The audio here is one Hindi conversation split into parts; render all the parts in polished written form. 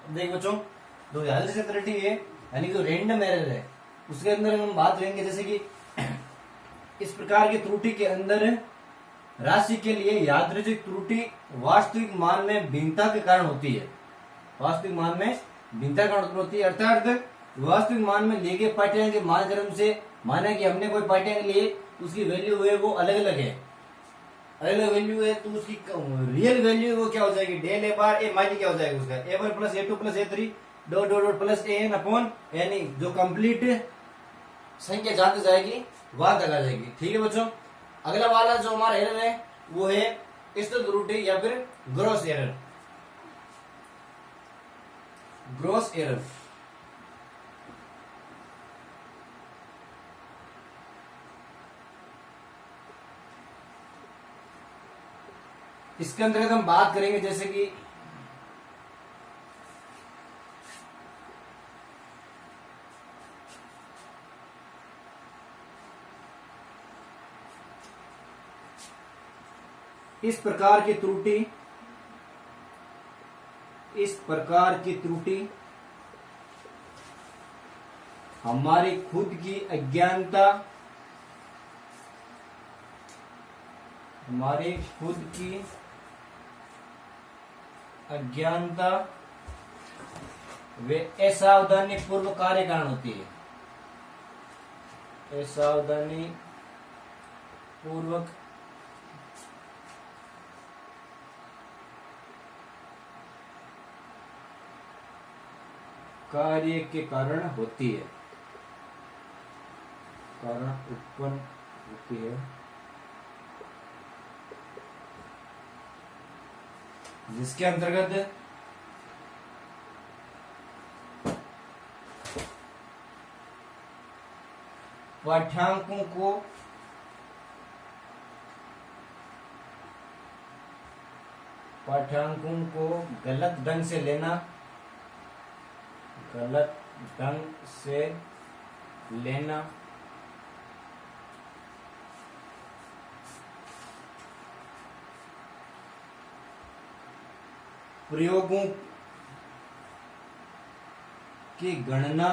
देखो बच्चों, जो यादृच्छिक है यानी कि रैंडम एरर है, उसके अंदर हम बात करेंगे जैसे कि इस प्रकार की त्रुटि के अंदर राशि के लिए यादृच्छिक त्रुटि वास्तविक मान में भिन्नता के कारण होती है। वास्तविक मान में भिन्नता के कारण होती है, अर्थात वास्तविक मान में लिए गए पाठ्यांक के मानक्रम से, माना कि हमने कोई पाठ्यांक लिए, उसकी वैल्यू है वो अलग अलग है, अलग अलग वैल्यू है, तो उसकी रियल वैल्यू वो क्या हो जाएगी, del A bar A minus क्या हो जाएगा उसका a one plus a two plus a three dot dot dot plus a n upon, यानी जो कंप्लीट संख्या जानते जाएगी वहां तक आ जाएगी। ठीक है बच्चों, अगला वाला जो हमारा एरर है वो है स्तुत त्रुटि या फिर ग्रॉस एरर। ग्रॉस एरर इसके अंतर्गत हम बात करेंगे जैसे कि इस प्रकार की त्रुटि हमारी खुद की अज्ञानता, वे असावधानी पूर्व कार्य कारण होती है। असावधानी पूर्वक कार्य के कारण होती है, कारण उत्पन्न होती है, जिसके अंतर्गत पाठ्यांकों को गलत ढंग से लेना, प्रयोगों की गणना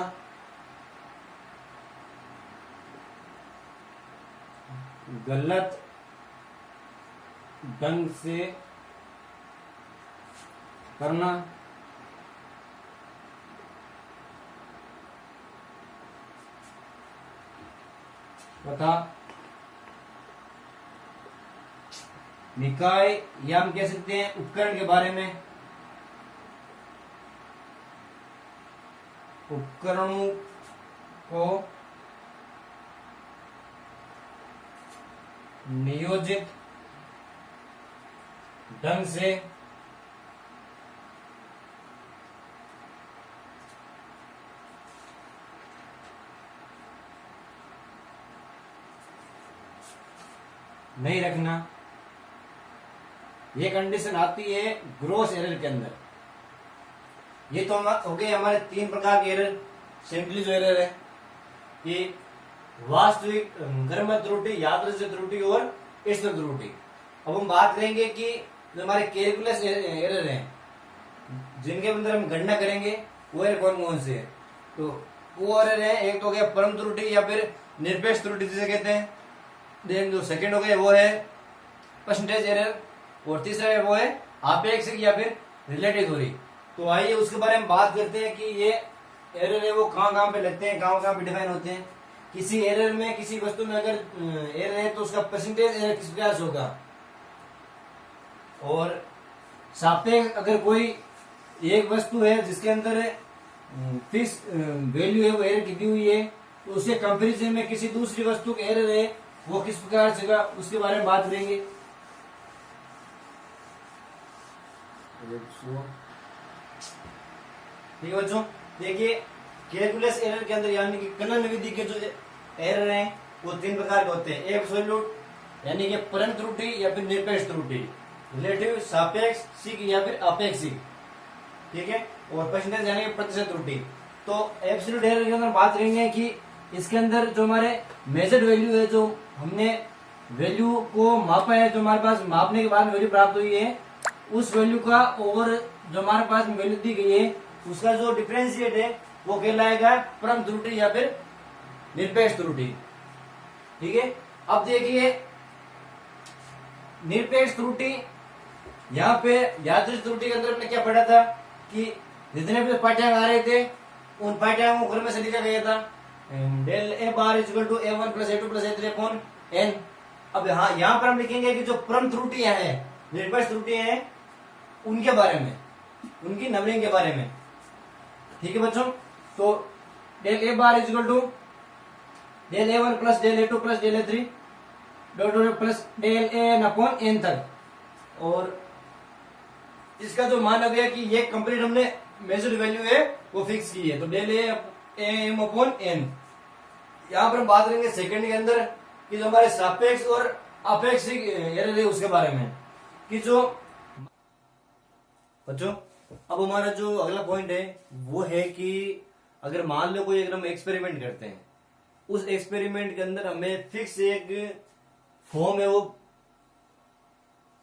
गलत ढंग से करना, तथा निकाय या हम कह सकते हैं उपकरण के बारे में, उपकरणों को नियोजित ढंग से नहीं रखना, ये कंडीशन आती है ग्रॉस एरर के अंदर। ये तो हो गए हमारे तीन प्रकार के एरर। सिंपली जो एरर है कि वास्तविक क्रमिक त्रुटि, यादृच्छिक त्रुटि और स्तुत त्रुटि। अब हम बात करेंगे कि जो हमारे कैलकुलस एरर है जिनके अंदर हम गणना करेंगे वो एरर कौन कौन से है। तो वो एरर है, एक तो हो गया परम त्रुटि या फिर निरपेक्ष त्रुटि जिसे कहते हैं, देन जो सेकंड हो गया वो है परसेंटेज एरर, और तीसरा है वो है आपेक्षिक या फिर रिलेटिव थ्योरी। तो आइए उसके बारे में बात करते हैं कि ये एरर है वो कहाँ पे लगते हैं, कहाँ पे डिफाइन होते हैं। किसी एरर में, किसी वस्तु में अगर एरर है तो उसका परसेंटेज एरर किस प्रकार से होगा, और सापेक्ष अगर कोई एक वस्तु है जिसके अंदर फिक्स वैल्यू है वो एरर की दी हुई है, तो उसके कंपैरिजन में किसी दूसरी वस्तु का एरर है वो किस प्रकार से होगा, उसके बारे में बात करेंगे। ठीक है बच्चों, देखिए कैलकुलस एरर के अंदर यानी कि कलन विधि के जो एरर हैं वो तीन प्रकार के होते हैं। एब्सोल्यूट यानी कि परम त्रुटि या फिर निरपेक्ष त्रुटि, रिलेटिव सापेक्षिक या फिर अपेक्षिक, ठीक है, और परसेंटेज यानी कि प्रतिशत त्रुटि। तो एब्सोल्यूट एरर के अंदर बात करेंगे कि इसके अंदर जो हमारे मेजर्ड वैल्यू है, जो हमने वैल्यू को मापा है, जो हमारे पास मापने के बाद वैल्यू प्राप्त हुई है, उस वैल्यू का ओवर जो हमारे पास वैल्यू दी गई है उसका जो डिफरेंशिएट है वो कहलाएगा परम त्रुटि या फिर निरपेक्ष त्रुटि। ठीक है, अब देखिए निरपेक्ष त्रुटि, यहाँ पे यादृच्छिक त्रुटि के अंदर हमने क्या पढ़ा था कि जितने भी पाठ्यांक आ रहे थे उन पाठ्यांकों को क्रम में से लिखा गया था del A bar equal to A1 plus A2 plus A3 upon N। अब यहाँ पर हम लिखेंगे कि जो परम त्रुटियां हैं, निरपेक्ष त्रुटियां हैं, उनके बारे में, उनकी नंबरिंग के बारे में। ठीक है बच्चों, तो del A bar equal to del A1 plus del A2 plus del A3 plus del N upon N तक, और इसका जो मान आ गया कि ये कंप्लीट हमने मेजर वैल्यू है वो फिक्स की है, तो डेल एम अपॉन एन। यहां पर हम बात करेंगे सेकंड के अंदर कि जो हमारे सापेक्ष और अपेक्षिक एरर है उसके बारे में, कि जो बच्चों अब हमारा जो अगला पॉइंट है वो है कि अगर मान लो कोई अगर हम एक्सपेरिमेंट करते हैं, उस एक्सपेरिमेंट के अंदर हमें फिक्स एक फॉर्म है वो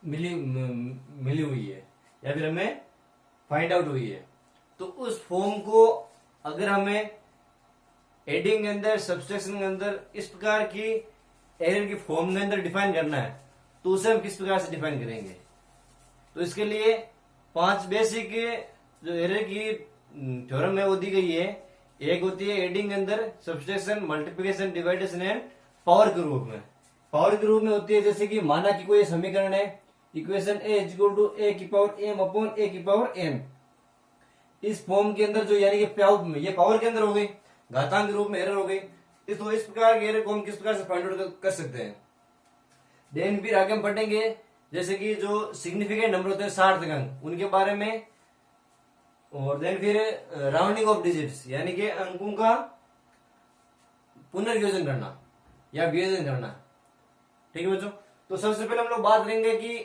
मिली हुई है या फिर हमें फाइंड आउट हुई है, तो उस फॉर्म को अगर हमें एडिंग के अंदर, सब्सट्रैक्शन के अंदर इस प्रकार की एरर की फॉर्म के अंदर डिफाइन करना है, तो उसे हम किस प्रकार से डिफाइन करेंगे। तो इसके लिए 5 बेसिक जो एरर की थ्योरम है वो दी गई है। एक होती है एडिंग के अंदर subtraction, multiplication, division and power के रूप में। पावर के रूप में होती है जैसे कि माना कि कोई समीकरण है, इक्वेशन ए इक्वल टू ए की पावर एम अपॉन ए की पावर एन। इस फॉर्म के अंदर जो यानी कि ये पावर के अंदर हो गई, घातांक के रूप में एरर हो गई, तो इस प्रकार के एरर को हम किस प्रकार से फाइंड आउट कर सकते हैं। देन फिर आगे हम पढ़ेंगे जैसे कि जो सिग्निफिकेंट नंबर होते हैं, सार्थक अंक, उनके बारे में, और देन फिर राउंडिंग ऑफ डिजिट्स यानी कि अंकों का पुनर्योजन करना या वियोजन करना। ठीक है बच्चों, तो सबसे पहले हम लोग बात करेंगे कि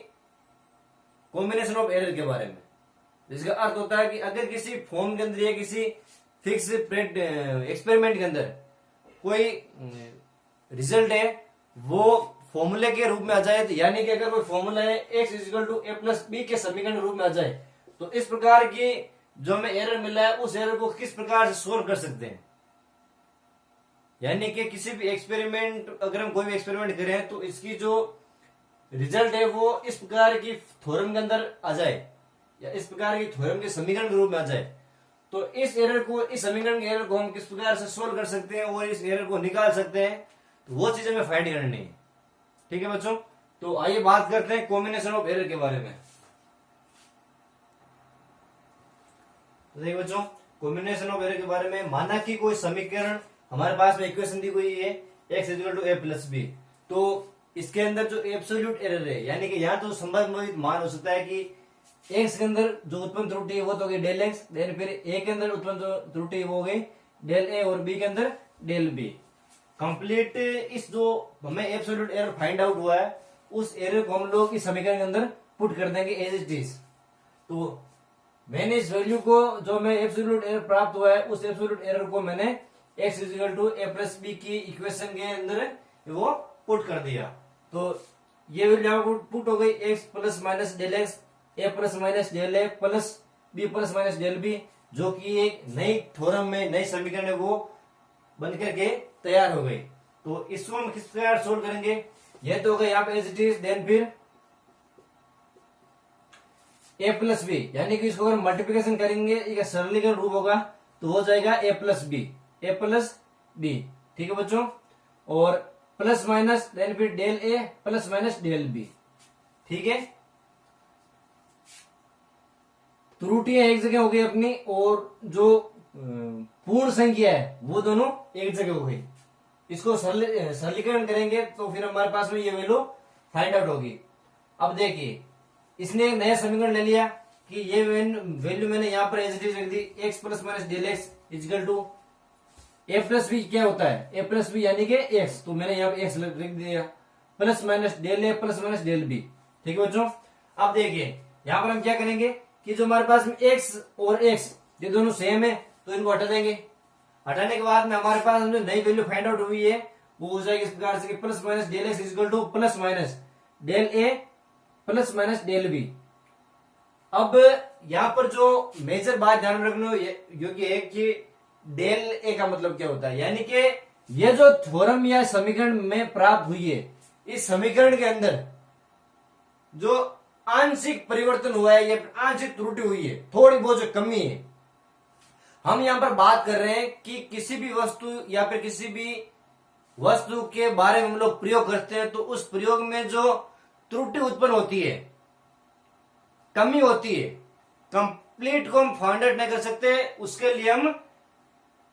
कॉम्बिनेशन ऑफ एरर के बारे में, जिसका अर्थ होता है कि अगर किसी फॉर्म के अंदर या किसी फिक्स एक्सपेरिमेंट के अंदर कोई रिजल्ट है वो फॉर्मूले के रूप में आ जाए, यानी कि अगर कोई फॉर्मूला है x equal to a plus B के समीकरण के रूप में आ जाए, तो इस प्रकार की जो हमें एरर मिला है उस एरर को किस प्रकार से सोल्व कर सकते हैं। यानी कि किसी भी एक्सपेरिमेंट, अगर हम कोई भी एक्सपेरिमेंट करें तो इसकी जो रिजल्ट है वो इस प्रकार की थ्योरम के अंदर आ जाए या इस प्रकार की थ्योरम के समीकरण के रूप में आ जाए, तो इस एरर को, इस समीकरण के एरर को हम किस प्रकार से सोल्व कर सकते हैं और इस एरर को निकाल सकते हैं, तो वो चीज हमें फाइंड करनी है। ठीक है बच्चों, तो आइए बात करते हैं कॉम्बिनेशन ऑफ एरर के बारे में। तो देखिए बच्चों, कॉम्बिनेशन ऑफ एरर के बारे में, माना कि कोई समीकरण हमारे पास में इक्वेशन दी हुई है x equal to a plus B, तो इसके अंदर जो एब्सोल्यूट एरर है, यानी कि यहाँ तो संभावित मान हो सकता है कि x के अंदर जो उत्पन्न त्रुटि है वो तो हो गई डेल x, देन फिर a के अंदर उत्पन्न जो त्रुटि है वो हो गई डेल a, और b के अंदर डेल b। कंप्लीट इस जो हमें एब्सोल्यूट एरर फाइंड आउट हुआ है उस एरर को हम लोग इस समीकरण के अंदर पुट कर देंगे एज इट इज। तो मैंने इस वैल्यू को, जो हमें एब्सोल्यूट एरर प्राप्त हुआ है, उस एब्सोल्यूट एरर को मैंने x equal to a plus B की इक्वेशन के अंदर वो पुट कर दिया। तो ये वैल्यू पुट हो गई x plus minus del X, a plus minus del A plus b plus minus del B, जो कि एक नई थ्योरम में, नई समीकरण है वो बन करके तैयार हो गई। तो इसको हम किस प्रकार सोल्व करेंगे, यह तो हो गया यहाँ पे एज इट इज, देन फिर a प्लस बी, यानी कि इसको अगर मल्टीप्लिकेशन करेंगे, एक सरलीकरण रूप होगा तो हो जाएगा a plus B, a plus B. ठीक है बच्चों, और प्लस माइनस देन फिर डेल ए प्लस माइनस डेल बी। ठीक है, त्रुटियां एक जगह हो गई अपनी, और जो पूर्ण संख्या है वो दोनों एक जगह हो गई। इसको सरलीकरण करेंगे तो फिर हमारे पास में ये वैल्यू फाइंड आउट होगी। अब देखिए, इसने एक नया समीकरण ले लिया कि ये वैल्यू मैंने यहाँ पर एज इट इज रख दी, x plus minus del x equal to a plus b. क्या होता है ए प्लस बी, यानी कि एक्स, तो मैंने यहाँ पे एक्स लिख दिया, प्लस माइनस डेल ए प्लस माइनस डेल बी। ठीक है बच्चों, अब देखिए यहाँ पर हम क्या करेंगे कि जो हमारे पास में एक्स और एक्स ये दोनों सेम है, तो इनको हटा देंगे। हटाने के बाद में हमारे पास जो नई वैल्यू फाइंड आउट हुई है वो हो जाएगी इस प्रकार से, plus minus del x equal to plus minus del A plus minus del b. अब यहाँ पर जो मेजर बात ध्यान रखना योग्य है कि डेल ए का मतलब क्या होता है, यानी कि ये जो थ्योरम या समीकरण में प्राप्त हुई है, इस समीकरण के अंदर जो आंशिक परिवर्तन हुआ है या आंशिक त्रुटि हुई है, थोड़ी बहुत जो कमी है, हम यहां पर बात कर रहे हैं कि किसी भी वस्तु या फिर किसी भी वस्तु के बारे में हम लोग प्रयोग करते हैं तो उस प्रयोग में जो त्रुटि उत्पन्न होती है, कमी होती है, कंप्लीट को हम फाइंड आउट नहीं कर सकते। उसके लिए हम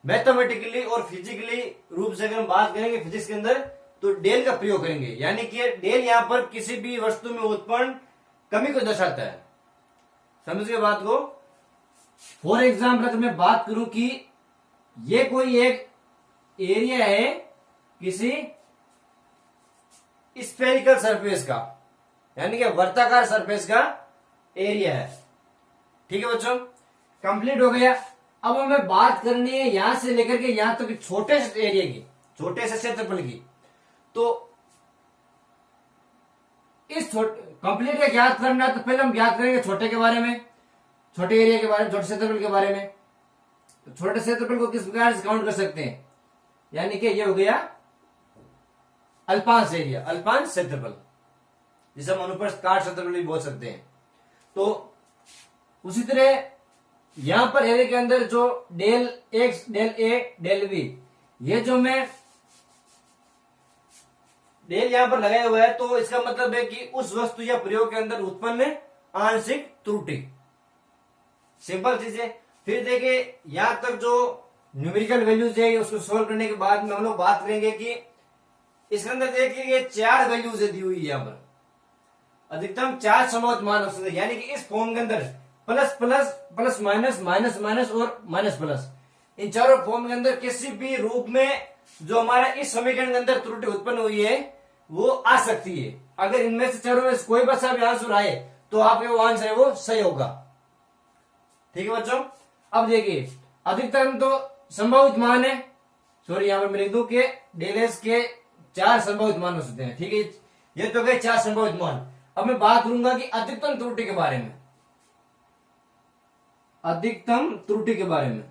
मैथमेटिकली और फिजिकली रूप से अगर हम बात करेंगे फिजिक्स के अंदर तो डेल का प्रयोग करेंगे, यानी कि डेल यहां पर किसी भी वस्तु में उत्पन्न कमी को दर्शाता है। समझ गए बात को। फॉर एग्जाम्पल अगर मैं बात करूं कि ये कोई एक एरिया है किसी स्फेरिकल सरफेस का, यानी कि वर्ताकार सरफेस का एरिया है, ठीक है बच्चों, कंप्लीट हो गया। अब हमें बात करनी है यहां से लेकर के यहां तक तो छोटे से एरिया की, छोटे से क्षेत्रफल की। तो इस कंप्लीट का ज्ञात करना है तो पहले हम ज्ञात करेंगे छोटे के बारे में, छोटे एरिया के बारे में, छोटे क्षेत्रफल के बारे में। तो छोटे क्षेत्रफल को किस प्रकार से काउंट कर सकते हैं, यानी कि ये हो गया अल्पांश एरिया, अल्पांश क्षेत्रफल, जिसे हम अनुप्रस्थ काट क्षेत्रफल भी बोल सकते हैं। तो उसी तरह यहां पर एरिया के अंदर जो del x, del A, del B, ये जो मैं डेल यहां पर लगाया हुआ है तो इसका मतलब है कि उस वस्तु या प्रयोग के अंदर उत्पन्न आंशिक त्रुटि, सिंपल चीज है। फिर देखिए यहां तक जो न्यूमेरिकल वैल्यूज है उसको सोल्व करने के बाद में हम लोग बात करेंगे कि इसके अंदर देखिए ये 4 वैल्यूज दी हुई है, यहां पर अधिकतम 4 संभव मान हो सकते हैं, यानी कि इस फॉर्म के अंदर plus plus, plus minus, minus minus और माइनस प्लस, इन चारों फॉर्म के अंदर किसी भी रूप में जो हमारा इस समीकरण के अंदर त्रुटि उत्पन्न हुई है वो आ सकती है। अगर इनमें से चारों में से कोई बसा भी आंसर आए तो आपके वो आंसर है वो सही होगा, ठीक है बच्चों। अब देखिए अधिकतम तो संभावित मान है, सॉरी यहां पर मैं लिख दूं कि डेल एस के 4 संभावित मान हो सकते हैं, ठीक है, ये तो गए 4 संभावित मान। अब मैं बात करूंगा कि अधिकतम त्रुटि के बारे में, अधिकतम त्रुटि के बारे में।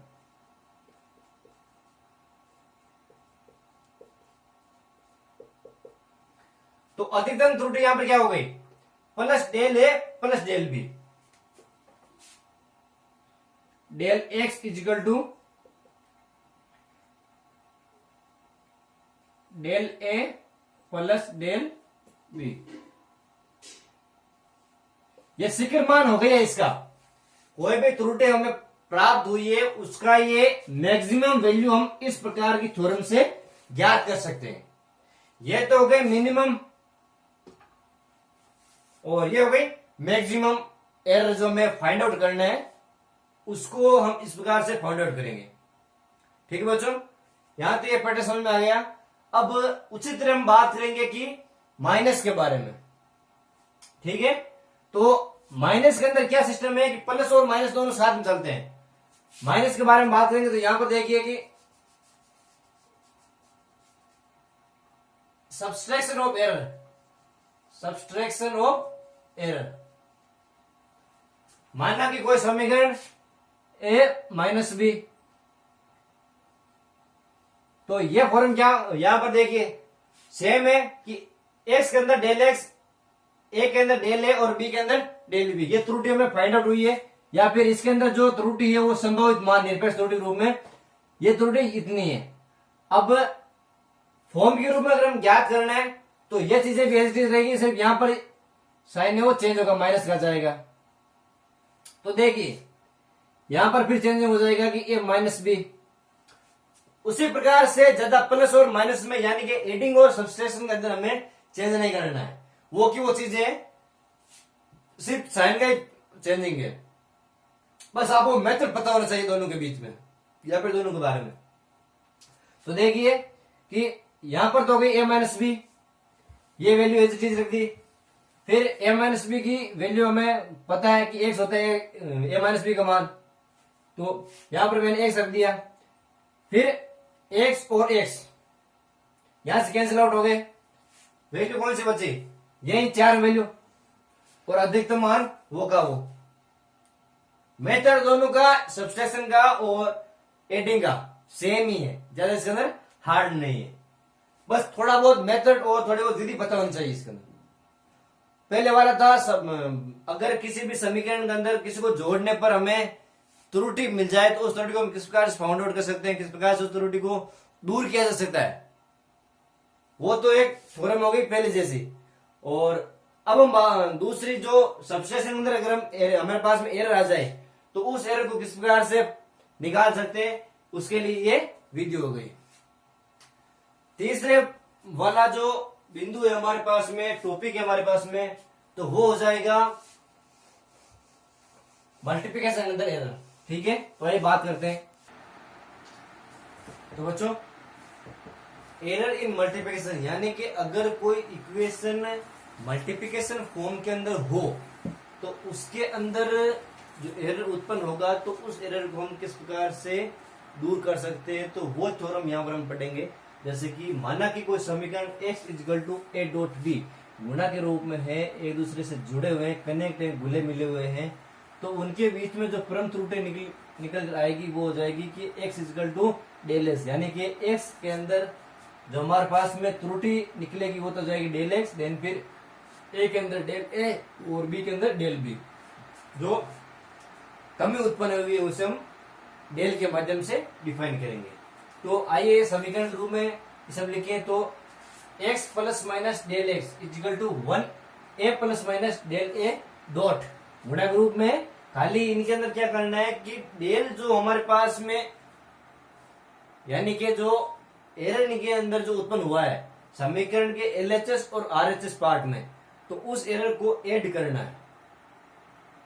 तो अधिकतम त्रुटि यहां पर क्या हो गई, plus del A plus del B, del X equal to del A plus del B, ये शिखर मान हो गया इसका। कोई भी त्रुटि हमें प्राप्त हुई है उसका ये मैक्सिमम वैल्यू हम इस प्रकार की थ्योरम से ज्ञात कर सकते हैं। ये तो हो गए मिनिमम और ये हो गई मैक्सिमम एरर, जो हमें फाइंड आउट करना है उसको हम इस प्रकार से फाइंड आउट करेंगे, ठीक है बच्चों। यहां तो ये पैटर्न समझ में आ गया। अब उसी तरह हम बात करेंगे कि माइनस के बारे में, ठीक है। तो माइनस के अंदर क्या सिस्टम है कि प्लस और माइनस दोनों साथ में चलते हैं। माइनस के बारे में बात करेंगे तो यहां पर देखिए कि subtraction of error, subtraction of error, माना कि कोई समीकरण ए माइनस बी, तो ये फॉर्म क्या यहां पर देखिए सेम है कि एक्स के अंदर डेल एक्स, ए के अंदर डेल ए और बी के अंदर डेल बी, ये त्रुटि हमें फाइंड आउट हुई है। या फिर इसके अंदर जो त्रुटि है वो संभावित मान निरपेक्ष त्रुटि के रूप में, ये त्रुटि इतनी है। अब फॉर्म के रूप में अगर हम ज्ञात करना है तो ये चीजें भी एज रहेगी, सिर्फ यहां पर साइन है वो चेंज होगा, माइनस का जाएगा। तो देखिए यहां पर फिर चेंजिंग हो जाएगा कि ए माइनस बी। उसी प्रकार से ज्यादा प्लस और माइनस में, यानी कि एडिंग और सब्सट्रैक्शन के अंदर हमें चेंज नहीं करना है, वो की वो चीजें सिर्फ साइन का ही चेंजिंग है। बस आपको मेथड पता होना चाहिए दोनों के बीच में या फिर दोनों के बारे में। तो देखिए कि यहां पर तो हो गई ए माइनस बी, ये वैल्यू ऐसी चीज रख दी। फिर ए माइनस बी की वैल्यू हमें पता है कि एक्स होता है ए माइनस बी का मान, तो यहां पर मैंने एक्स रख दिया। फिर एक्स और एक्स यहां से कैंसिल आउट हो गए, वैल्यू कौन सी बची, यही 4 वैल्यू, और अधिकतम मान वो का वो। मेथड दोनों का सब्सट्रैक्शन का और एडिंग का सेम ही है, ज्यादा इसके अंदर हार्ड नहीं है। बस थोड़ा बहुत मेथड और थोड़ी बहुत विधि पता होनी चाहिए इसके अंदर। पहले वाला था अगर किसी भी समीकरण के अंदर किसी को जोड़ने पर हमें त्रुटि मिल जाए तो उस त्रुटि को हम किस प्रकार से फाउंड आउट कर सकते हैं, किस प्रकार से उस त्रुटि को दूर किया जा सकता है, वो तो एक थ्योरम हो गई पहले जैसी। और अब हम दूसरी जो सब्सट्रैक्शन के अंदर अगर हम हमारे पास में एरर आ जाए तो उस एरर को किस प्रकार से निकाल सकते हैं, उसके लिए ये वीडियो हो गई। तीसरे वाला जो बिंदु है हमारे पास में, टॉपिक है हमारे पास में, तो वो हो जाएगा मल्टीप्लिकेशन के अंदर एरर। ठीक है, तो आइए बात करते हैं। तो बच्चों, एरर इन मल्टीप्लिकेशन यानी कि अगर कोई इक्वेशन मल्टीप्लिकेशन फॉर्म के अंदर हो तो उसके अंदर जो एरर उत्पन्न होगा तो उस एरर को हम किस प्रकार से दूर कर सकते हैं, तो वो थ्योरम यहां पर हम पढ़ेंगे। जैसे कि माना कि कोई समीकरण x equal to A dot B गुणा के रूप में है, एक दूसरे से जुड़े हुए हैं, कनेक्ट है, घुले मिले हुए हैं, तो उनके बीच में जो परम त्रुटि निकल आएगी वो हो जाएगी कि x equal to del S, यानी कि x के अंदर जो हमारे पास में त्रुटि निकलेगी वो तो जाएगी डेल एक्स, देन फिर a के अंदर डेल ए और b के अंदर डेल बी। जो कमी उत्पन्न हुई है उसे हम डेल के माध्यम से डिफाइन करेंगे। तो आइए समीकरण रूप में इसे हम लिखें तो x plus minus del x equal to 1 a plus minus del A dot गुणा के रूप में। खाली इनके अंदर क्या करना है कि डेल जो हमारे पास में यानी कि जो एरर के अंदर जो उत्पन्न हुआ है समीकरण के एलएचएस और आरएचएस पार्ट में, तो उस एरर को ऐड करना है।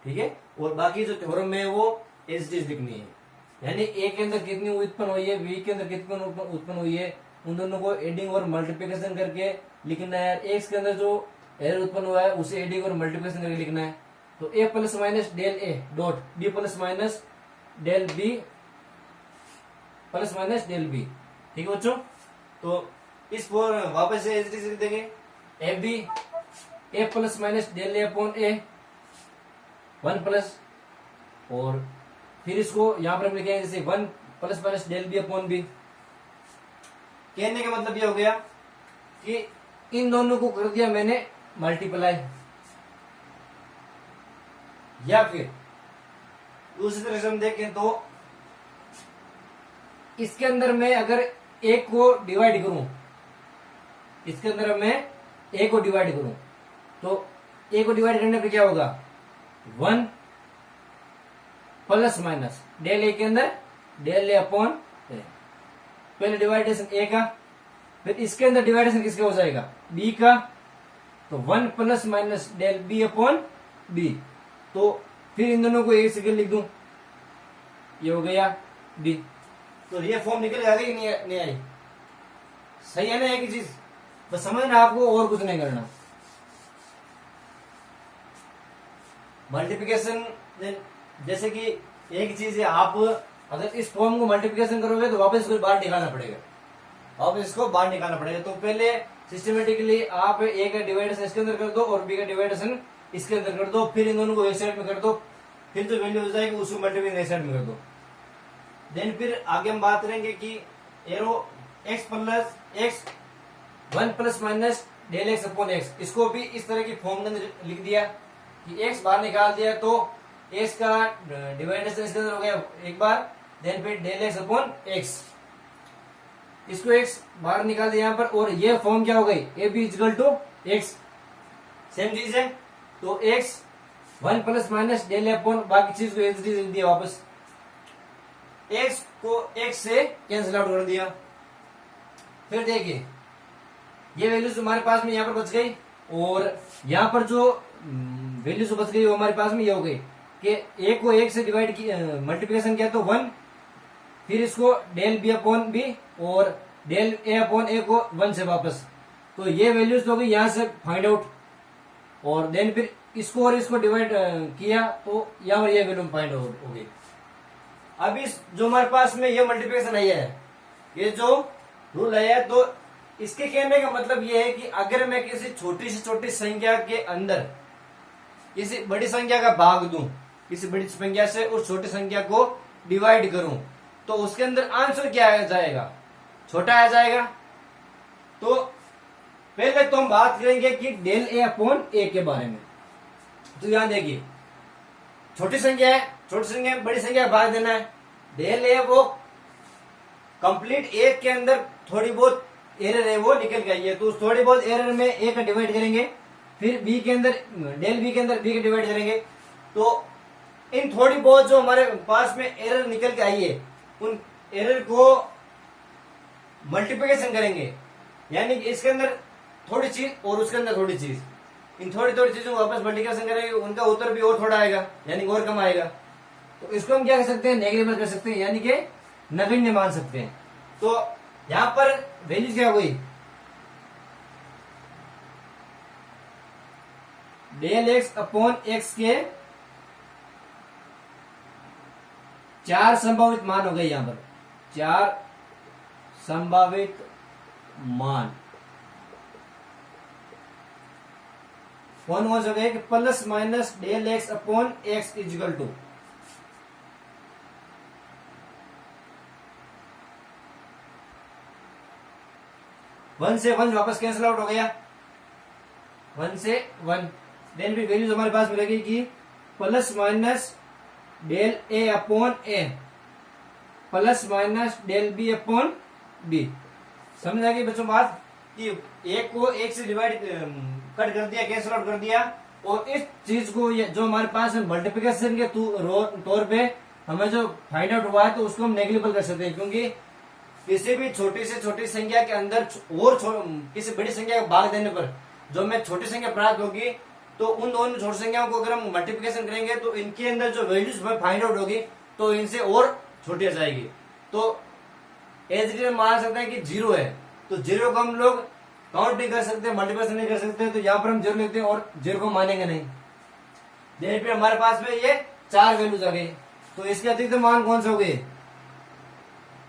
ठीक है, और बाकी जो थ्योरम में है वो एच डी लिखनी है, यानी ए के अंदर कितनी उत्पन्न हुई है, बी के अंदर कितनी उत्पन्न हुई है, उन दोनों को एडिंग और मल्टीप्लिकेशन करके लिखना है। एक्स के अंदर जो एरर उत्पन्न हुआ है उसे एडिंग और मल्टीप्लिकेशन करके लिखना है। तो a plus minus del A dot b plus minus del b plus minus del B. ठीक है बच्चों, तो इस फॉर वापस से एच डी लिख देंगे A B A plus minus del A upon A 1 plus, और फिर इसको यहां पर हम लिखेंगे जैसे 1 plus minus del B upon B. कहने का मतलब ये हो गया कि इन दोनों को कर दिया मैंने मल्टीप्लाई, या फिर दूसरी तरह से हम देखें तो इसके अंदर मैं अगर एक को डिवाइड करूं, इसके अंदर मैं ए को डिवाइड करूं तो ए को डिवाइड करने पे क्या होगा 1 प्लस माइनस डेल ए के अंदर डेल ए अपॉन ए। पहले डिवाइडेशन ए का, फिर इसके अंदर डिवाइडेशन किसका हो जाएगा बी का, तो 1 plus minus del B upon B. तो फिर इन दोनों को एक से लिख दूं, ये हो गया बी। तो ये फॉर्म निकल आ गई नहीं आई, सही है ना एक ही चीज, बस समझना आपको और कुछ नहीं करना। मल्टीप्लिकेशन जैसे कि एक चीज है, आप अगर इस फॉर्म को मल्टीप्लिकेशन करोगे तो वापस इसको बाहर निकालना पड़ेगा, वापस इसको बाहर निकालना पड़ेगा। तो पहले सिस्टमेटिकली आप ए का डिवाइडेशन इसके अंदर कर दो और बी का डिवाइडेशन इसके अंदर कर दो, फिर इन दोनों को एक साइड में कर दो, फिर जो वैल्यू हो जाएगी उसको मल्टीप्लिकेशन एक साइड में कर दो। देन फिर आगे हम बात करेंगे कि error X plus X 1 plus minus del x upon X, इसको भी इस तरह की फॉर्म के अंदर लिख दिया कि एक्स बाहर निकाल दिया तो एक्स का डिवाइडेशन इसके अंदर हो गया एक बार, देन फिर डेल एक्स अपॉन एक्स, इसको एक्स बाहर निकाल दिया यहां पर, और ये फॉर्म क्या हो गई A B equal to X, same चीज है। तो एक्स 1 प्लस माइनस डेल ए अपॉन बाकी चीज को एच डी लिख दिया वापस, एक्स को एक्स से कैंसिल आउट कर दिया। फिर देखिए ये वैल्यूज हमारे पास में यहां पर बच गई, और यहां पर जो वैल्यूज बच गई वो हमारे पास में ये हो गई कि ए को एक से डिवाइड किया मल्टीप्लिकेशन किया तो 1, फिर इसको डेल बी अपॉन बी और डेल ए अपॉन ए को 1 से वापस, तो ये वैल्यूज हो गई यहां से फाइंड आउट, और देन फिर इसको और इसको डिवाइड किया तो यहां पर ये वैल्यू फाइंड आउट हो गई। अब इस जो हमारे पास में ये मल्टीप्लिकेशन आई है, ये जो रूल आया है, तो इसके कहने का मतलब ये है कि अगर मैं किसी छोटी से छोटी संख्या के अंदर किसी बड़ी संख्या का भाग दूं, किसी बड़ी संख्या से उस छोटी संख्या को डिवाइड करूं तो उसके अंदर आंसर क्या आ जाएगा, छोटा आ जाएगा। तो पहले तो हम बात करेंगे कि डेल ए अपॉन ए के बारे में। तो यहां देखिए छोटी संख्या है, छोटी संख्या बड़ी संख्या भाग देना है। डेल ए वो कंप्लीट ए के अंदर थोड़ी बहुत एरर है वो निकल गई है, तो उस थोड़ी बहुत एरर में ए का डिवाइड करेंगे, फिर बी के अंदर डेल बी के अंदर बी का डिवाइड करेंगे। तो इन थोड़ी बहुत जो हमारे पास में एरर निकल के आई है उन एरर को मल्टीप्लिकेशन करेंगे, यानी कि इसके अंदर थोड़ी चीज और उसके अंदर थोड़ी चीज, इन थोड़ी थोड़ी चीजों को वापस मल्टीप्लिकेशन करेंगे, उनका उत्तर भी और थोड़ा आएगा यानी और कम आएगा। तो इसको हम क्या कर सकते हैं, नेगेटिव कर सकते हैं, यानी कि नगण्य मान सकते हैं। तो यहां पर वैल्यू क्या हुई, डेल एक्स अपॉन एक्स के 4 संभावित मान हो गए। यहां पर 4 संभावित मान कौन कौन से हो गए कि plus minus del x upon X equal to 1 से 1 वापस कैंसिल आउट हो गया, 1 से 1। देन भी वैल्यूज हमारे पास मिलेगी कि प्लस माइनस डेल ए अपॉन ए plus minus del B upon b. समझ आ गई बच्चों बात कि एक को एक से डिवाइड कट कर दिया, कैंसिल आउट कर दिया, और इस चीज को जो हमारे पास मल्टीप्लिकेशन के तौर पे हमें जो फाइंड आउट हुआ है तो उसको हम नेग्लिजिबल कर सकते हैं, क्योंकि किसी भी छोटी से छोटी संख्या के अंदर और किसी बड़ी संख्या को भाग देने पर जो हमें छोटी संख्या प्राप्त होगी, तो उन दोनों छोटी संख्याओं को अगर हम मल्टीप्लिकेशन करेंगे तो इनके अंदर जो वैल्यूज हमें फाइंड आउट होगी तो इनसे और छोटी आ जाएगी। तो एज मान सकते हैं कि 0 है, तो 0 को हम लोग काउंट नहीं कर सकते, मल्टीप्लिकेशन नहीं कर सकते, तो यहाँ पर हम 0 लिखते हैं और 0 को मानेंगे नहीं। देन फिर हमारे पास में ये 4 वैल्यूज आ गई, तो इसके अधिकतम मान कौन से हो गए,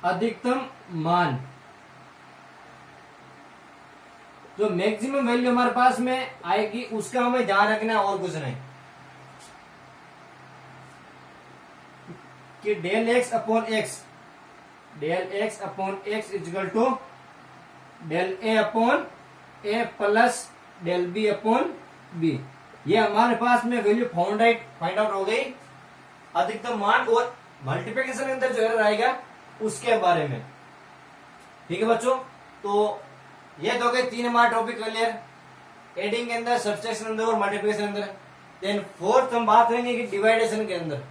अधिकतम मान जो मैक्सिमम वैल्यू हमारे पास में आएगी उसका हमें ध्यान रखना है और कुछ नहीं, कि del x upon X, del x upon X equal to del A upon A plus del B upon B. ये हमारे पास में वैल्यू फाइंड आउट हो गई, अधिकतम मान और मल्टीप्लिकेशन के अंदर जो एरर आएगा उसके बारे में। ठीक है बच्चों, तो ये तो गए 3 हमारे टॉपिक क्लियर, एडिंग के अंदर, सब्सट्रैक्शन के अंदर और मल्टीप्लिकेशन के अंदर। देन फोर्थ हम बात करेंगे कि डिवाइडेशन के अंदर,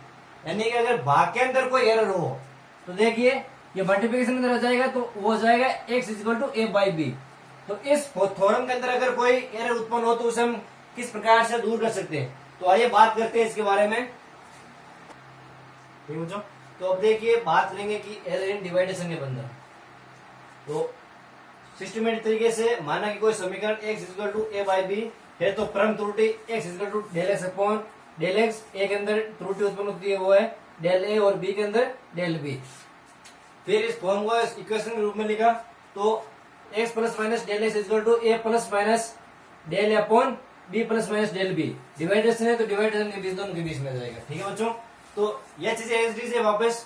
यानी कि अगर भाग के अंदर कोई एरर हो तो देखिए ये मल्टीप्लिकेशन के अंदर आ जाएगा तो वो हो जाएगा x equal to a by B. तो इस थ्योरम के अंदर अगर कोई एरर उत्पन्न हो तो उसे हम किस प्रकार से दूर कर सकते हैं, तो आइए बात करते हैं इसके बारे में। ठीक बच्चों, तो अब देखिए बात करेंगे कि एरर इन डिवाइडेशन के अंदर। तो सिस्टमेटिक तरीके से माना कि कोई समीकरण x equal to a by b है, तो परम त्रुटि x equal to del x upon del x, a के अंदर त्रुटि उत्पन्न होती है वो है डेल ए और बी के अंदर डेल बी। फिर इस फॉर्म को इक्वेशन के रूप में लिखा तो x plus minus del x equal to a plus minus del upon b plus minus del b. Division है तो डिवाइडेशन के बीच दोनों के बीच में जाएगा। ठीक है बच्चों, तो यह चीजें एज डी से वापस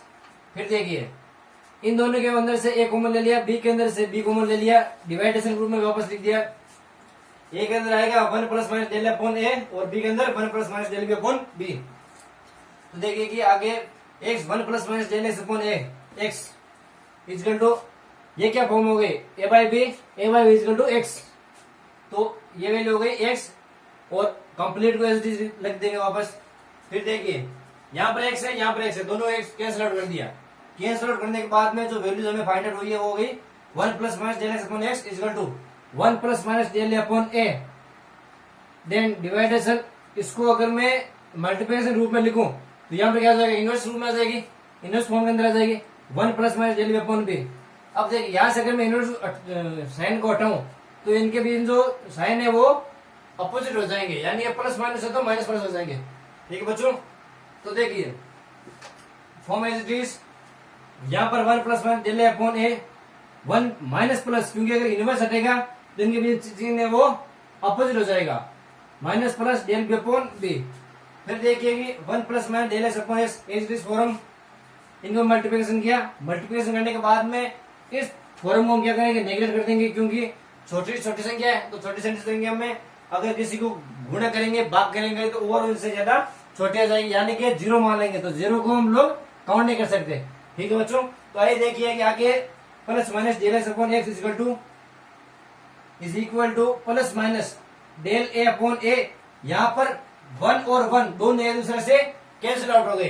फिर देखिए इन दोनों के अंदर से a कॉमन ले लिया, b के अंदर से b कॉमन ले लिया, डिवाइडेशन के रूप में वापस लिख दिया। a के अंदर आएगा 1 plus minus del upon a और b के अंदर 1 plus minus del B upon b। तो देखिए कि आगे x 1 plus minus del x upon a x equal to ये क्या फॉर्म हो गई a by B equal to x। तो ये वैल्यू हो गई x और कंप्लीट को एज लिख देंगे वापस। फिर देखिए यहाँ पर x है, यहाँ पर x है, दोनों x कैंसिल आउट कर दिया। कैंसिल आउट करने के बाद में जो वैल्यूज हमें फाइंड आउट हुई है वो हो गई 1 plus minus del x upon x equal to 1 plus minus del upon a। Then division, इसको अगर मैं मल्टीप्लिकेशन रूप में लिखूं तो यहाँ पे क्या आ जाएगा, इनवर्स रूप में आ जाएगी, इनवर्स फॉर्म के अंदर आ जाएगी 1 plus minus del upon B. अब देखिए यहाँ से अगर मैं इनवर्स साइन को हटाऊं तो इनके बीच जो साइन है वो अपोजिट हो जाएंगे, यानी ये प्लस माइनस है तो माइनस प्लस हो जाएंगे। ठीक है बच्चों, तो देखिए फॉर्म एज इट इज, यहाँ पर 1 plus minus del upon A 1 minus plus, क्योंकि अगर इनवर्स हटेगा तो इनके बीच चिन्ह है वो अपोजिट हो जाएगा, minus plus del B upon B. फिर देखिए कि 1 plus minus del x upon x is this form, इनको मल्टीप्लिकेशन किया, मल्टीप्लिकेशन करने के बाद में इस फॉर्म को हम क्या करेंगे, नेगलेक्ट कर देंगे, क्योंकि छोटी छोटी संख्या है, तो छोटी संख्या में अगर किसी को गुणा करेंगे, भाग करेंगे तो ओवर उनसे ज्यादा छोटे आ जाएंगे, यानी कि जीरो मान लेंगे, तो जीरो को हम लोग काउंट नहीं कर सकते। ठीक है बच्चों, तो आइए देखिए कि आगे plus minus del x upon x is equal to plus minus del A upon a, यहां पर 1 और 1 दोनों एक दूसरे से कैंसिल आउट हो गए,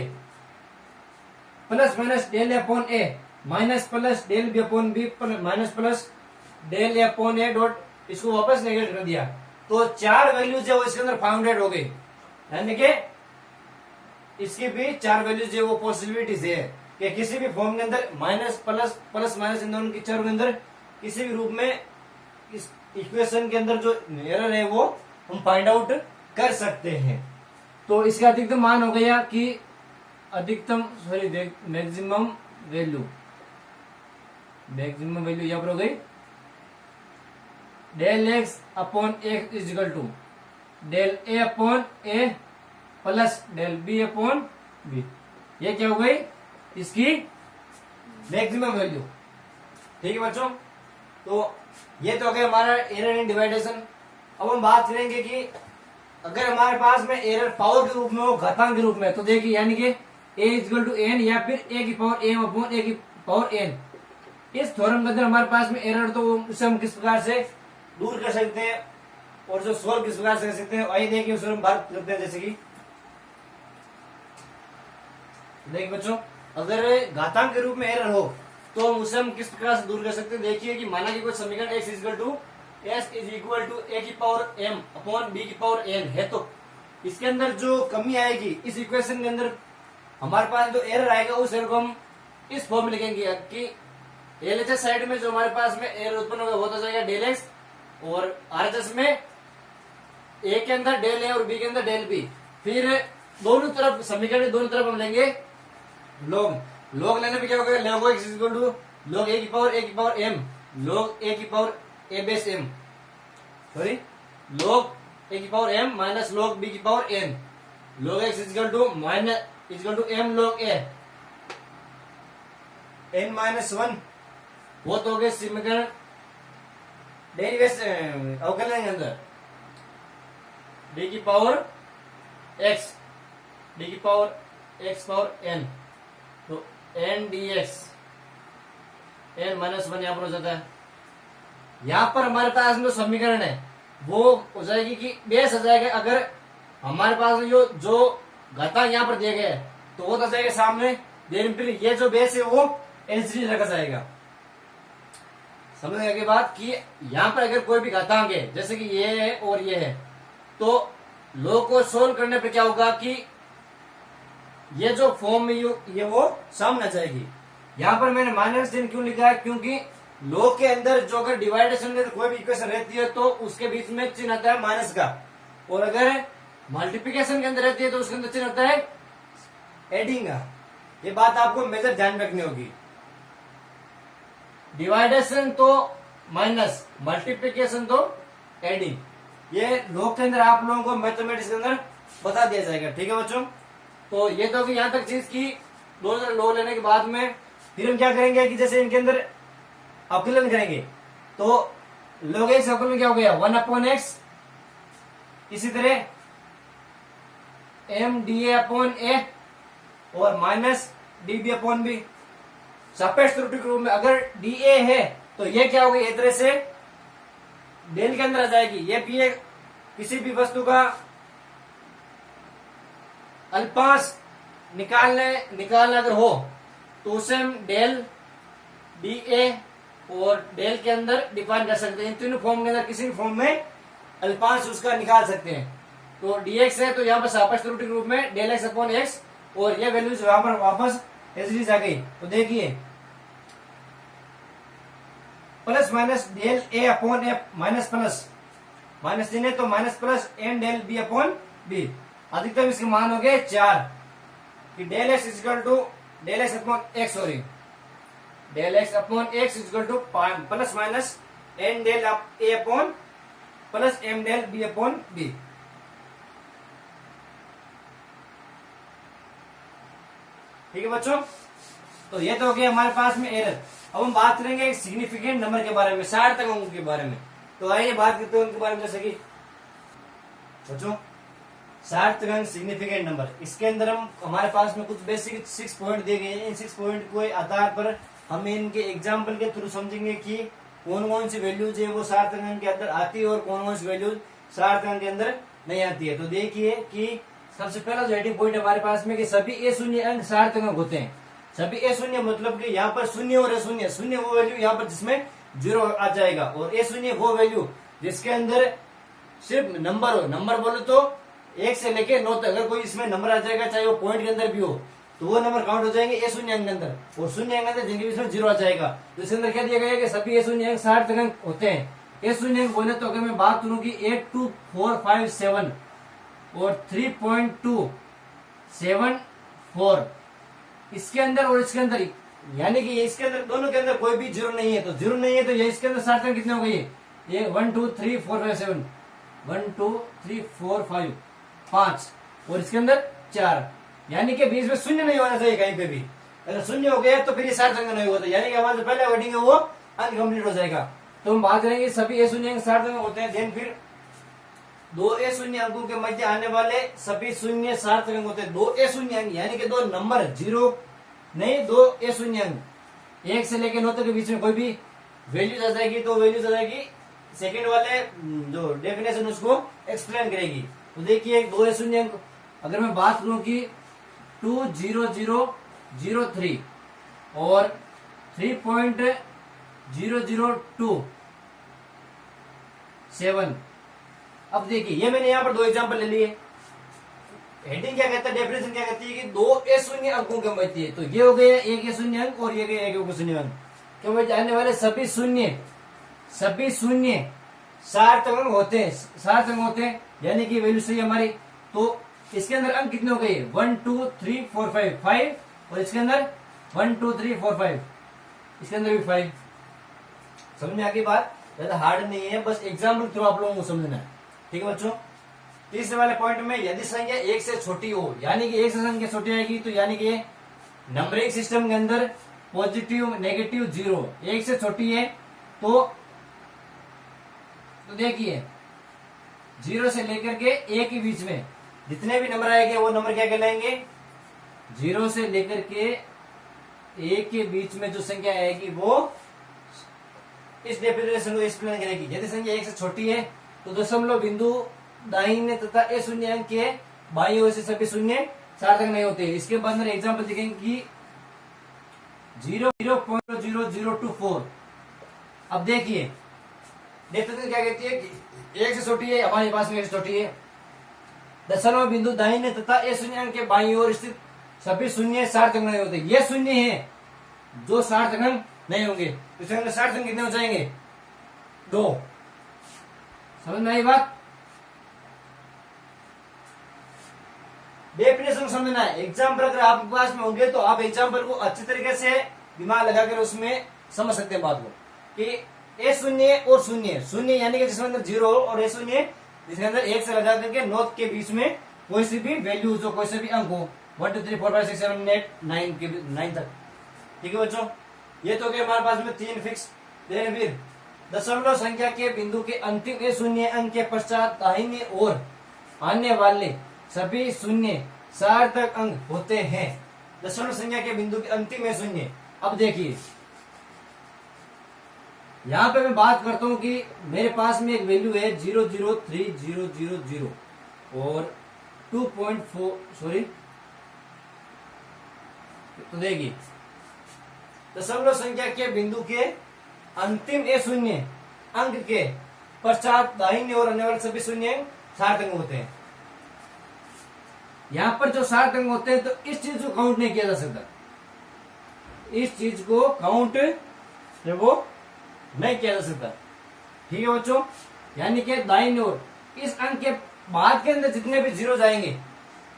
plus minus del A upon A minus plus del B upon B minus plus del A upon A dot, इसको वापस नेगेट कर दिया, तो 4 वैल्यूज है वो इसके अंदर फाउंडेड हो गई, यानी कि इसकी भी 4 वैल्यूज है वो पॉसिबिलिटीज है कि किसी भी फॉर्म के अंदर माइनस प्लस प्लस माइनस इन दोनों की चारों के अंदर किसी भी रूप में इस इक्वेशन के अंदर जो एरर है वो हम फाइंड आउट कर सकते हैं। तो इसका अधिकतम मान हो गया कि मैक्सिमम वैल्यू यहां पर हो गई del x upon x is equal to del A upon A plus del B upon B, ये क्या हो गई इसकी मैक्सिमम वैल्यू। ठीक है बच्चों, तो ये तो हो गया हमारा एरर इन डिवाइडेशन। अब हम बात करेंगे कि अगर हमारे पास में एरर पावर के रूप में हो, घातांक के रूप में, तो देखिए यानी कि a इक्वल टू एन या फिर a की पावर m अपॉन a की पावर n, इस थ्योरम के अंदर हमारे पास में एरर, तो उसे हम किस प्रकार से दूर कर सकते हैं और जो सोल्व किस प्रकार से कर सकते हैं, आइए देखिए उसे हम बात करते हैं। जैसे कि देखिए बच्चों, अगर घातांक के रूप में एरर हो तो उसे हम किस प्रकार से दूर कर सकते हैं। देखिए कि माना कि कोई समीकरण x equal to s is equal to a की पावर m अपॉन b की पावर n है, तो इसके अंदर जो कमी आएगी इस इक्वेशन के अंदर हमारे पास जो एरर आएगा उस एरर को हम इस फॉर्म में लिखेंगे कि एलएचएस साइड में जो हमारे पास में एरर उत्पन्न होगा वो तो जाएगा डेल एक्स, और आरएचएस में ए के अंदर डेल ए और बी के अंदर डेल बी, फिर दोनों तरफ समीकरण के दोनों तरफ हम लेंगे लॉग लेने पे क्या होगा, log x equal to log a की पावर m log a की power a base m, sorry log a की power m minus log b की power n, log x equal to m log a n minus 1, वो तो हो गए समीकरण डेरिवेशन अवकलन के अंदर d की पावर x पावर n, तो n dx n माइनस 1 यहां पर हो जाता है। यहां पर हमारे पास में समीकरण है वो हो जाएगी कि बेस हो जाएगा, अगर हमारे पास में जो घातांक यहां पर दिए गए तो वो तो जाएगा सामने, देन फिर ये जो बेस है वो एलसीडी रखा जाएगा। समझने की बात कि यहां पर अगर कोई भी घातांक है जैसे कि ये है और ये है, तो लॉग को सोल्व करने पर क्या होगा कि ये जो फॉर्म में ये वो सामने आ जाएगी। यहां पर मैंने माइनस चिन्ह क्यों लिखा है, क्योंकि लॉग के अंदर जो अगर डिवाइडेशन में कोई भी इक्वेशन रहती है तो उसके बीच में चिन्ह आता है माइनस का, और अगर मल्टीप्लिकेशन के अंदर रहती है तो उसके अंदर चिन्ह आता है एडिंग का। ये बात आपको मेजर ध्यान रखनी होगी। डिवाइडेशन तो माइनस, मल्टीप्लिकेशन तो एडिंग, ये लॉग के अंदर आप लोगों को मैथमेटिक्स के अंदर बता दिया जाएगा। ठीक है बच्चों, तो ये तो यहां तक चीज की दोनों लॉग लेने के बाद में फिर हम क्या करेंगे कि जैसे इनके अंदर अवकलन करेंगे, तो log x अवकलन क्या हो गया 1 अपॉन x, इसी तरह m dA अपॉन a और माइनस db अपॉन b। सापेक्ष त्रुटि के रूप में अगर dA है तो ये क्या होगा, इस तरह से डेल के अंदर आ जाएगी। ये भी एक किसी भी वस्तु का अल्पांश निकालना अगर हो तो उसे हम डेल dA और डेल के अंदर डिफाइन कर सकते हैं। इन तीनों फॉर्म के अंदर किसी भी फॉर्म में अल्पांश उसका निकाल सकते हैं। तो dx है तो यहाँ पर सापेक्ष त्रुटि के रूप में डेल एक्स अपॉन एक्स, और ये वैल्यूज यहाँ पर वापस एज आ गई। तो देखिए plus minus del A upon A minus plus minus चिन्ह तो minus plus N del B upon B. अधिकतम इसके मान हो गए 4 कि del x equal to del x upon X, sorry del x upon x equal to plus minus N del A upon plus M del B upon B. ठीक है बच्चों, तो ये तो हो गया हमारे पास में एरर। अब हम बात करेंगे सिग्निफिकेंट नंबर के बारे में, सार्थक अंकों के बारे में। तो आइए बात करते हैं उनके बारे में। जैसे कि बच्चों सार्थक अंक सिग्निफिकेंट नंबर, इसके अंदर हम हमारे पास में कुछ बेसिक 6 पॉइंट दिए गए हैं। इन 6 पॉइंट के आधार पर हम इनके एग्जाम्पल के थ्रू समझेंगे कि कौन कौन सी वैल्यूज है वो सार्थक अंक के अंदर आती है और कौन कौन सी वैल्यूज सार्थक अंक के अंदर नहीं आती है। तो देखिए कि सबसे पहला जो हेडिंग पॉइंट हमारे पास में कि सभी ए शून्य अंक सार्थक अंक होते हैं। सभी ए शून्य मतलब कि यहाँ पर शून्य और ए शून्य, शून्य वो वैल्यू यहाँ पर जिसमें 0 आ जाएगा, और ए शून्य वो वैल्यू जिसके अंदर सिर्फ नंबर हो। नंबर बोलो तो 1 से लेके 9 तक अगर कोई इसमें नंबर आ जाएगा, चाहे वो पॉइंट के अंदर भी हो, तो वो नंबर काउंट हो जाएंगे ए शून्य अंक के अंदर, और शून्य अंक अंदर जिनके बीच में 0 आ जाएगा। तो इसके अंदर क्या दिया गया है कि सभी ए शून्य अंक सार्थक अंक होते हैं। ए शून्य अंक बोले तो अगर मैं बात करूं कि 8, 2, 4, 5, 7 और 3.274 इसके अंदर और इसके अंदर, यानी कि इसके अंदर दोनों के अंदर कोई भी 0 नहीं है, तो 0 नहीं है तो ये इसके अंदर सार्थक अंक कितने हो गए? ये 1, 2, 3, 4, 5, 7, 1, 2, 3, 4, 5, 5 और इसके अंदर 4, यानी कि बीच में शून्य नहीं होना चाहिए कहीं पे भी। अगर शून्य हो गया तो फिर ये सार्थक अंक नहीं होता, यानी कि हमारा जो पहला वर्डिंग है वो अनकम्प्लीट हो जाएगा। तो हम बात करेंगे सभी ए शून्य अंक सार्थक अंक होते हैं। देन फिर 2 ए शून्य अंकों के मध्य आने वाले सभी शून्य सार्थक अंक होते हैं। 2 ए शून्य अंक यानी कि 2 नंबर, 0 नहीं, 2 ए शून्य अंक 1 से लेकर 9 तक के बीच में कोई भी वैल्यूज आ जाएगी तो वैल्यूज आ जाएगी सेकंड वाले जो डेफिनेशन उसको एक्सप्लेन करेगी। तो देखिए 2 ए शून्य अंक अगर मैं बात करूं कि 20003 और 3.0027, अब देखिए ये मैंने यहाँ पर 2 एग्जांपल ले लिए। हेडिंग क्या कहता है, डेफिनेशन क्या कहती है कि 2 ए शून्य अंकों के मध्य, तो ये हो गया 1 ए शून्य अंक और ये गया 1 शून्य अंक के मध्य आने वाले सभी शून्य सार्थक अंक होते हैं। सार्थक अंक होते हैं यानी कि वैल्यू सही हमारी। तो इसके अंदर अंक कितने हो गए? 1, 2, 3, 4, 5 और इसके अंदर 1, 2, 3, 4, 5, इसके अंदर भी 5। समझ में आ गई बात? ज्यादा हार्ड नहीं है, बस एग्जाम्पल थ्रू आप लोगों को समझना है। ठीक है बच्चों, तीसरे वाले पॉइंट में यदि संख्या 1 से छोटी हो, यानी कि 1 से संख्या छोटी आएगी तो यानी कि नंबरिंग सिस्टम के अंदर पॉजिटिव नेगेटिव 0 1 से छोटी है तो देखिए 0 से लेकर के 1 के बीच में जितने भी नंबर आएंगे वो नंबर क्या कहलाएंगे? 0 से लेकर के 1 के बीच में जो संख्या आएगी वो इस डेफिनेशन को एक्सप्लेन करेगी। यदि संख्या 1 से छोटी है तो दशमलव बिंदु दाहिने तथा ए शून्य अंक के बाईं ओर से सभी शून्य सार्थक नहीं होते। इसके बाद में एग्जाम्पल दिखेंगे कि 0.0024। अब देखिए डेफिनेशन क्या कहती है कि 1 से छोटी है, हमारे पास में 1 से छोटी है, दशमलव बिंदु दाहिने तथा ए शून्य अंक के बाईं ओर स्थित सभी शून्य सार्थक नहीं होते। ये शून्य है जो सार्थक अंक नहीं होंगे, तो इसके अंदर सार्थक अंक कितने हो जाएंगे? 2। समझ में आई बात? डेफिनेशन समझना है। एग्जाम्पल अगर आपके पास में होंगे तो आप एग्जाम्पल को अच्छी तरीके से दिमाग लगाकर उसमें समझ सकते हैं बात को कि ए शून्य और शून्य यानी कि जिसके अंदर 0 और ए शून्य जिसके अंदर 1 से लगा करके 9 के बीच में कोई सी भी वैल्यू हो, कोई से भी अंक हो, 1, 2, 3, 4, 5, 6, 7, 8, 9 तक। ठीक है बच्चों, ये तो हमारे पास में 3 फिक्स। देन फिर दशमलव संख्या के बिंदु के अंतिम ए शून्य अंक के पश्चात दाहिने ओर आने वाले सभी शून्य सार्थक अंक होते हैं। दशमलव संख्या के बिंदु के अंतिम ए शून्य। अब देखिए यहां पे मैं बात करता हूं कि मेरे पास में एक वैल्यू है 003000 और 2.4 सॉरी, तो देखिए दशमलव संख्या के बिंदु के अंतिम ए शून्य अंक के पश्चात दाहिने ओर आने वाले सभी शून्य सार्थक अंक होते हैं। यहां पर जो सार्थक अंक होते हैं तो इस चीज को काउंट नहीं किया जा सकता, इस चीज को काउंट वो नहीं किया जा सकता। ठीक है बच्चों, यानी कि दाहिने ओर इस अंक के बाद के अंदर जितने भी 0 जाएंगे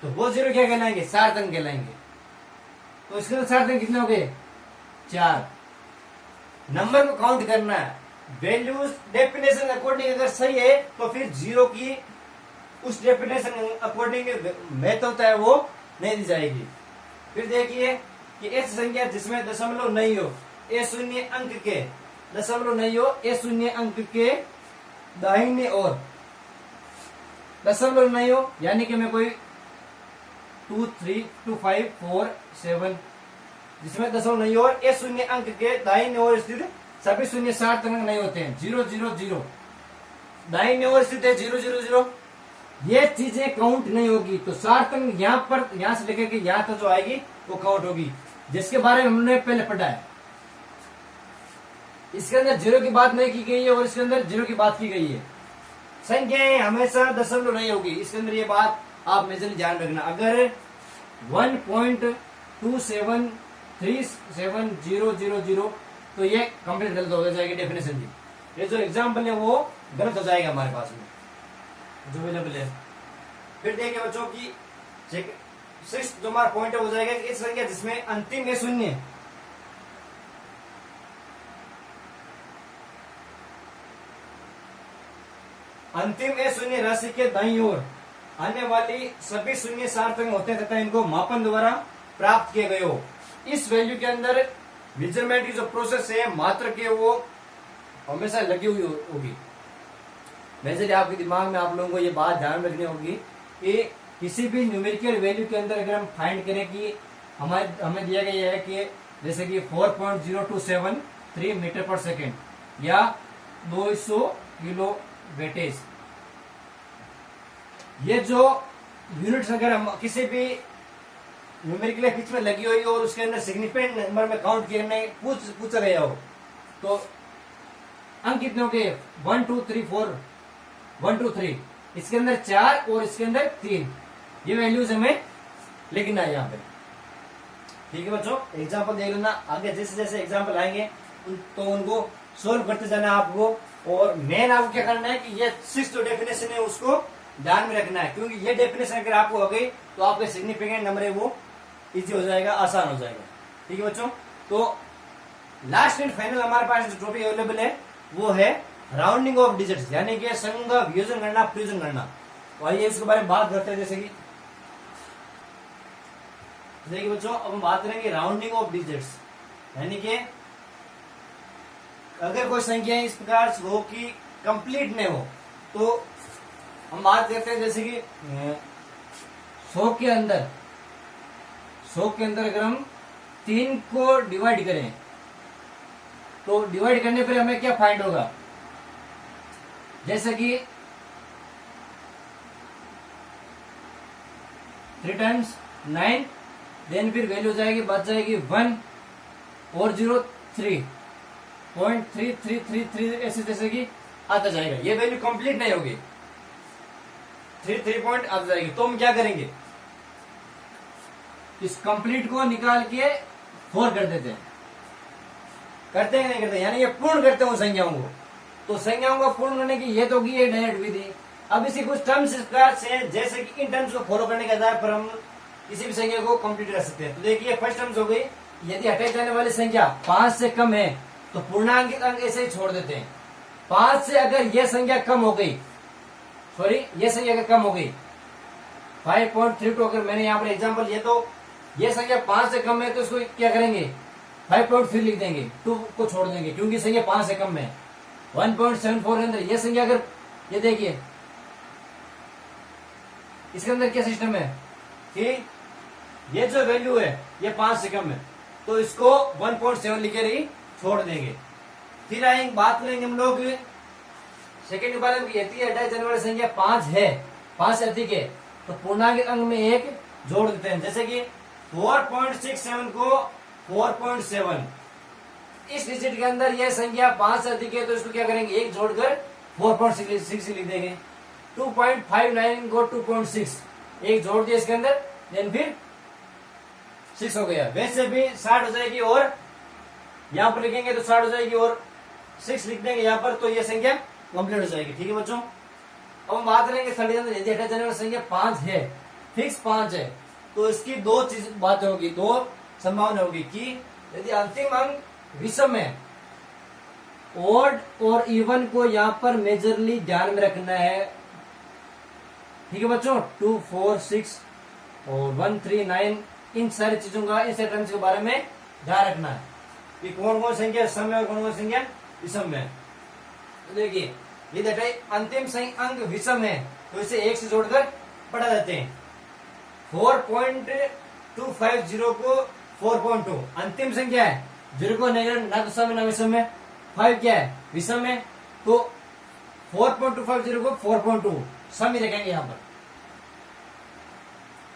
तो वो 0 क्या कहलाएंगे? सार्थक अंक कहलाएंगे। तो इसके अंदर सार्थक अंक कितने हो गए? 4। नंबर को काउंट करना है, वैल्यूज डेफिनेशन अकॉर्डिंग अगर सही है तो फिर 0 की उस डेफिनेशन अकॉर्डिंग महत्वता है वो नहीं दी जाएगी। फिर देखिए कि ऐसी संख्या जिसमें दशमलव नहीं हो, ए शून्य अंक के दशमलव नहीं हो, ए शून्य अंक के दाहिने ओर दशमलव नहीं हो, यानी कि मैं कोई 2, 3, 2, 5, 4, 7 जिसमें दशमलव नहीं हो और ए शून्य अंक के दाहिने ओर स्थित सभी शून्य सार्थक अंक नहीं होते हैं। 0, 0, 0 दाहिने ओर स्थित है 0, 0, 0, ये चीजें काउंट नहीं होगी। तो सार्थक यहाँ पर, यहां से लेकर के यहां तक जो आएगी वो काउंट होगी, जिसके बारे में हमने पहले पढ़ा है। इसके अंदर जीरो की बात नहीं की गई है और इसके अंदर जीरो की बात की गई है। संख्याएं हमेशा दशमलव नहीं होगी, इसके अंदर ये बात आप मेजरली ध्यान रखना। अगर 1.2737000 तो ये कंप्लीट गलत हो जाएगी डेफिनेशन की। ये जो एग्जाम्पल है वो गलत हो जाएगा हमारे पास में जो अवेलेबल है। फिर देखिए बच्चों की सिक्स जो हमारा पॉइंट हो जाएगा इस संख्या जिसमें अंतिम है शून्य, अंतिम ए शून्य राशि के दाईं ओर आने वाली सभी शून्य सार्थक होते हैं तथा इनको मापन द्वारा प्राप्त किए गए हो। इस वैल्यू के अंदर मेजरमेंट की जो प्रोसेस है मात्र के वो हमेशा लगी हुई होगी। वैसे आपके दिमाग में आप लोगों को ये बात ध्यान रखनी होगी कि किसी भी न्यूमेरिकल वैल्यू के अंदर अगर हम फाइंड करें कि हमें दिया गया है कि जैसे कि 4.0273 मीटर पर सेकेंड या 200 किलो वेटेज, ये जो यूनिट्स अगर हम किसी भी न्यूमेरिकल पिच में लगी हुई और उसके अंदर सिग्निफिकेंट नंबर में काउंट करने पूछा गया हो तो अंक कितने हो गए 1 2 3 4 1 2 3, इसके अंदर 4 और इसके अंदर 3, ये वैल्यूज हमें लिखना है यहाँ पे। ठीक है बच्चों, एग्जाम्पल देख लेना। आगे जैसे जैसे एग्जाम्पल आएंगे तो उनको सोल्व करते जाना आपको। और मेन आपको क्या करना है कि ये 6 जो डेफिनेशन है उसको ध्यान में रखना है, क्योंकि ये डेफिनेशन अगर आपको हो गई तो आपके सिग्निफिकेंट नंबर है वो इजी हो जाएगा, आसान हो जाएगा। ठीक है बच्चों, तो लास्ट एंड फाइनल हमारे पास जो टॉपिक अवेलेबल है वो है राउंडिंग ऑफ डिजिट्स, यानी कि संख्या का वियोजन करना, फ्यूजन करना। तो आइए इसके बारे में बात करते हैं। जैसे कि देखिए बच्चों, अब हम बात करेंगे राउंडिंग ऑफ डिजिट्स, यानी कि अगर कोई संख्या इस प्रकार से हो कि कंप्लीट नहीं हो तो हम बात करते हैं जैसे कि 100 के अंदर अगर हम 3 को डिवाइड करें तो डिवाइड करने पर हमें क्या फाइंड होगा, जैसे कि 3 times 9, देन फिर वैल्यू जाएगी बच जाएगी 1 और 0 3.3333 ऐसे जैसे कि आता जाएगा। ये वैल्यू कंप्लीट नहीं होगी, 3 पॉइंट आता जाएगी। तो हम क्या करेंगे, इस कंप्लीट को निकाल के 4 कर देते हैं। करते हैं नहीं करते, यानी ये पूर्ण करते हैं संख्याओं को। तो संख्याओं को पूर्ण करने की ये तो होगी ये डायरेक्ट विधि। अब इसी कुछ टर्म्स इस प्रकार से जैसे कि इन टर्म्स को फॉलो करने के आधार पर हम किसी भी संख्या को कंप्लीट कर सकते हैं। तो देखिए फर्स्ट टर्म्स हो गई, यदि हटाई जाने वाली संख्या 5 से कम है तो पूर्णांकित अंक ऐसे ही छोड़ देते हैं। 5 से अगर यह संख्या कम हो गई, ये संख्या अगर कम हो गई 5.32, अगर मैंने यहाँ पर एग्जाम्पल ये तो ये संख्या 5 से कम है तो इसको क्या करेंगे 5.3 लिख देंगे, 2 को छोड़ देंगे क्योंकि संख्या 5 से कम है। 1.74 के अंदर ये संख्या अगर ये देखिए इसके अंदर क्या सिस्टम है कि ये जो वैल्यू है ये 5 से कम है तो इसको 1.7 लिखे रही छोड़ देंगे। फिर आएंगे बात करेंगे हम लोग सेकेंड के बारे में, यदि हटाई जाने वाली संख्या 5 है, 5 से अधिक है तो पूर्णांक अंक में 1 जोड़ देते हैं। जैसे कि 4.67 को 4.7, इस डिजिट के अंदर यह संख्या 5 से अधिक है तो इसको क्या करेंगे 1 जोड़कर 4.6 लिख देंगे। 2.59 को 2.6 1 जोड़ दिया इसके अंदर, देन फिर 6 हो गया। वैसे भी 60 हो जाएगी और यहां पर लिखेंगे तो 60 हो जाएगी और 6 लिख देंगे यहां पर तो यह संख्या कंप्लीट हो जाएगी। ठीक है बच्चों, अब हम बात करेंगे थर्ड के अंदर यदि हटाई जाने वाली संख्या 5 है, फिक्स 5 है तो इसकी दो चीज बातें होगी, दो संभावना होगी कि यदि अंतिम अंक विषम है, ओड और इवन को यहां पर मेजरली ध्यान में रखना है। ठीक है बच्चों, 2 4 6 और 1 3 9 इन सारी चीजों का, इन सारे टर्म्स के बारे में ध्यान रखना है कि कौन कौन संख्या सम है और कौन कौन संख्या विषम है। तो देखिए ये दटाई अंतिम अंक विषम है तो इसे एक से जोड़कर बढ़ा देते हैं। 4.250 को 4.2 अंतिम संख्या है, 0 को नेगेटिव ना तो सम है ना विषम है, 5 क्या है विषम है, तो 4.250 को 4.2 सम ही रखेंगे यहां पर,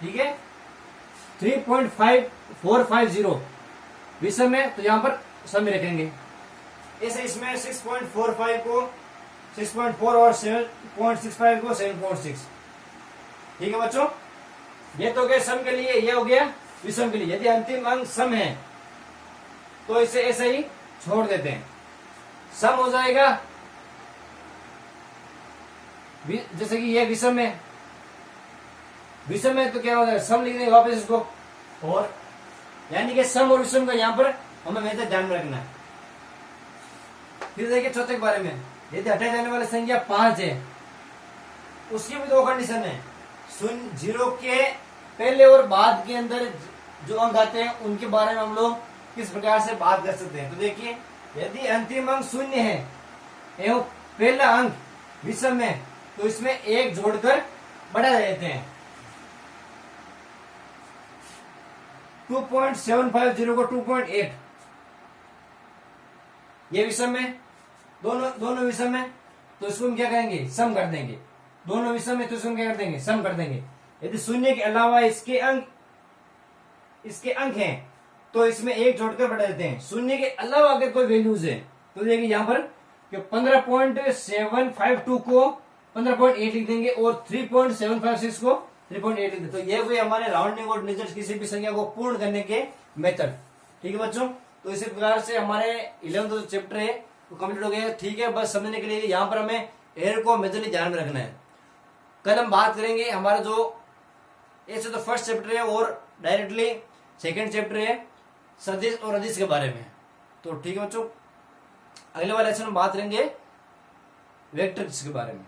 ठीक है। 3.5450 विषम है तो यहां पर सम ही रखेंगे। ऐसे इसमें 6.45 को 6.4 और 7.65 को 7.6, ठीक है बच्चों। ये तो गया सम के लिए, ये हो गया विषम के लिए। यदि अंतिम अंक सम है तो इसे ऐसे ही छोड़ देते हैं, सम हो जाएगा। जैसे कि ये विषम है, विषम है तो क्या हो जाएगा सम लिख देंगे वापस इसको, और यानी कि सम और विषम का यहां पर हमें बेहतर ध्यान में रखना है। फिर देखिए चौथे के बारे में, यदि हटाए जाने वाली संख्या 5 है उसकी भी दो कंडीशन है। 0 के पहले और बाद के अंदर जो अंक आते हैं उनके बारे में हम लोग किस प्रकार से बात कर सकते हैं। तो देखिए यदि अंतिम अंक 0 है एवं पहला अंक विषम है तो इसमें एक जोड़कर बढ़ा देते हैं। 2.750 को 2.8, ये विषम है, दोनों विषम है तो इसको हम क्या करेंगे सम कर देंगे। दोनों विषम है तो इसको हम क्या कर देंगे सम कर देंगे। यदि 0 के अलावा इसके अंक हैं तो इसमें एक जोड़कर बढ़ा देते हैं। 0 के अलावा अगर कोई वैल्यूज है तो देखिए यहां पर 15.752 को 15.8 लिख देंगे और 3.756 को 3.8 लिख देंगे। तो ये हुए हमारे राउंडिंग और डिजिट्स किसी भी संख्या को पूर्ण करने के मेथड, ठीक है बच्चों। तो इसी प्रकार से हमारे 11th चैप्टर है तो कंप्लीट हो गया, ठीक है। बस समझने के लिए यहाँ पर हमें एरर को मेजरली ध्यान में रखना है। कल हम बात करेंगे हमारा जो ऐसे तो फर्स्ट चैप्टर है और डायरेक्टली सेकंड चैप्टर है सदिश और अदिश के बारे में। तो ठीक है बच्चों, अगले वाले लेक्चर में बात करेंगे वेक्टर्स के बारे में।